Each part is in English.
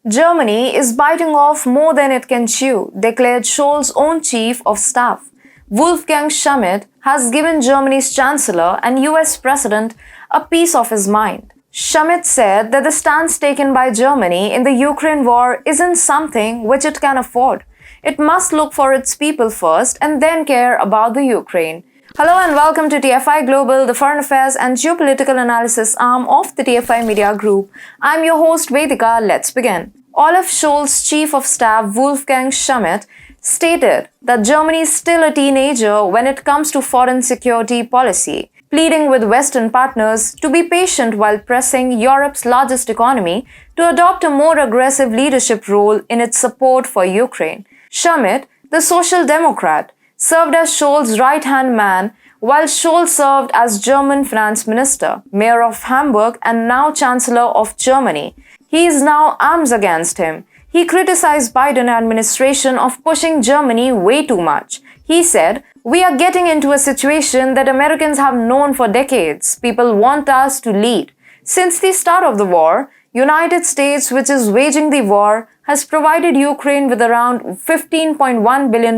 Germany is biting off more than it can chew, declared Scholz's own chief of staff. Wolfgang Schmidt has given Germany's Chancellor and US President a piece of his mind. Schmidt said that the stance taken by Germany in the Ukraine war isn't something which it can afford. It must look for its people first and then care about the Ukraine. Hello and welcome to TFIGlobal, the foreign affairs and geopolitical analysis arm of the TFI Media Group. I'm your host Vedika. Let's begin. Olaf Scholz's chief of staff Wolfgang Schmidt stated that Germany is still a teenager when it comes to foreign security policy, pleading with Western partners to be patient while pressing Europe's largest economy to adopt a more aggressive leadership role in its support for Ukraine. Schmidt, the Social Democrat, served as Scholz's right-hand man, while Scholz served as German finance minister, mayor of Hamburg, and now Chancellor of Germany. He is now arms against him. He criticized Biden administration of pushing Germany way too much. He said, "We are getting into a situation that Americans have known for decades. People want us to lead. Since the start of the war, United States, which is waging the war, has provided Ukraine with around $15.1 billion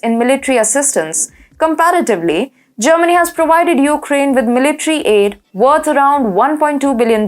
in military assistance. Comparatively, Germany has provided Ukraine with military aid worth around $1.2 billion,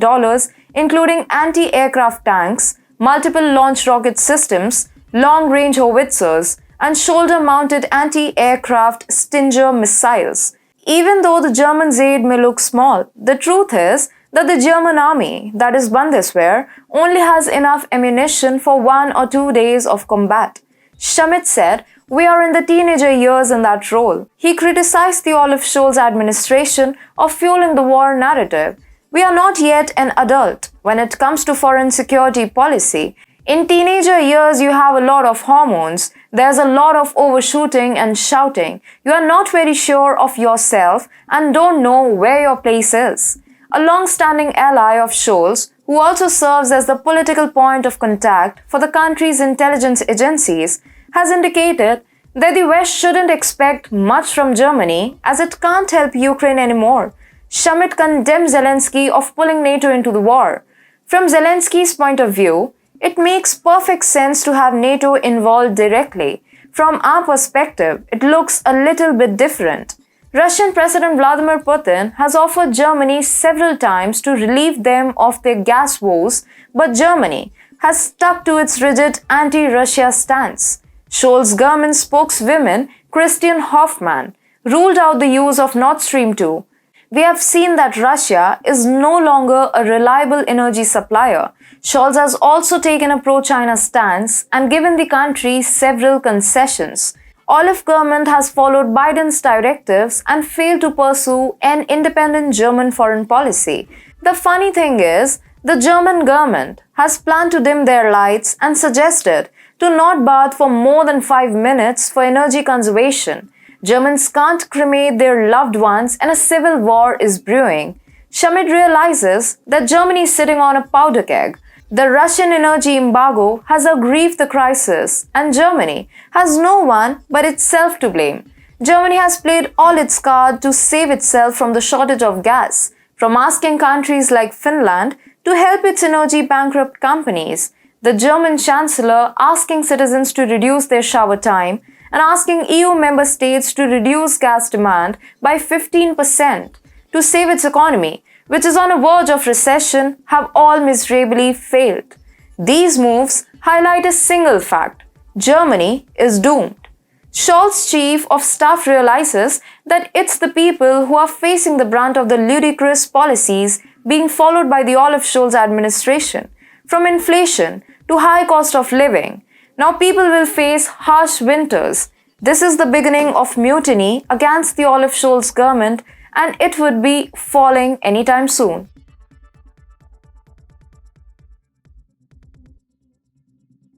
including anti-aircraft tanks, multiple launch rocket systems, long-range howitzers, and shoulder-mounted anti-aircraft Stinger missiles. Even though the Germans' aid may look small, the truth is that the German army, that is Bundeswehr, only has enough ammunition for 1 or 2 days of combat." Schmidt said, "We are in the teenager years in that role." He criticized the Olaf Scholz administration of fueling the war narrative. "We are not yet an adult when it comes to foreign security policy. In teenager years, you have a lot of hormones. There's a lot of overshooting and shouting. You are not very sure of yourself and don't know where your place is." A long-standing ally of Scholz, who also serves as the political point of contact for the country's intelligence agencies, has indicated that the West shouldn't expect much from Germany as it can't help Ukraine anymore. Schmidt condemned Zelensky of pulling NATO into the war. From Zelensky's point of view, it makes perfect sense to have NATO involved directly. From our perspective, it looks a little bit different. Russian President Vladimir Putin has offered Germany several times to relieve them of their gas woes, but Germany has stuck to its rigid anti-Russia stance. Scholz's government spokeswoman Christian Hoffmann ruled out the use of Nord Stream 2. "We have seen that Russia is no longer a reliable energy supplier." Scholz has also taken a pro-China stance and given the country several concessions. Olaf government has followed Biden's directives and failed to pursue an independent German foreign policy. The funny thing is, the German government has planned to dim their lights and suggested to not bath for more than 5 minutes for energy conservation. Germans can't cremate their loved ones and a civil war is brewing. Schmidt realizes that Germany is sitting on a powder keg. The Russian energy embargo has aggrieved the crisis, and Germany has no one but itself to blame. Germany has played all its cards to save itself from the shortage of gas, from asking countries like Finland to help its energy bankrupt companies, the German Chancellor asking citizens to reduce their shower time, and asking EU member states to reduce gas demand by 15% to save its economy, which is on a verge of recession, have all miserably failed. These moves highlight a single fact: Germany is doomed. Scholz's chief of staff realizes that it's the people who are facing the brunt of the ludicrous policies being followed by the Olaf Scholz administration, from inflation to high cost of living. Now people will face harsh winters. This is the beginning of mutiny against the Olaf Scholz government, and it would be falling anytime soon.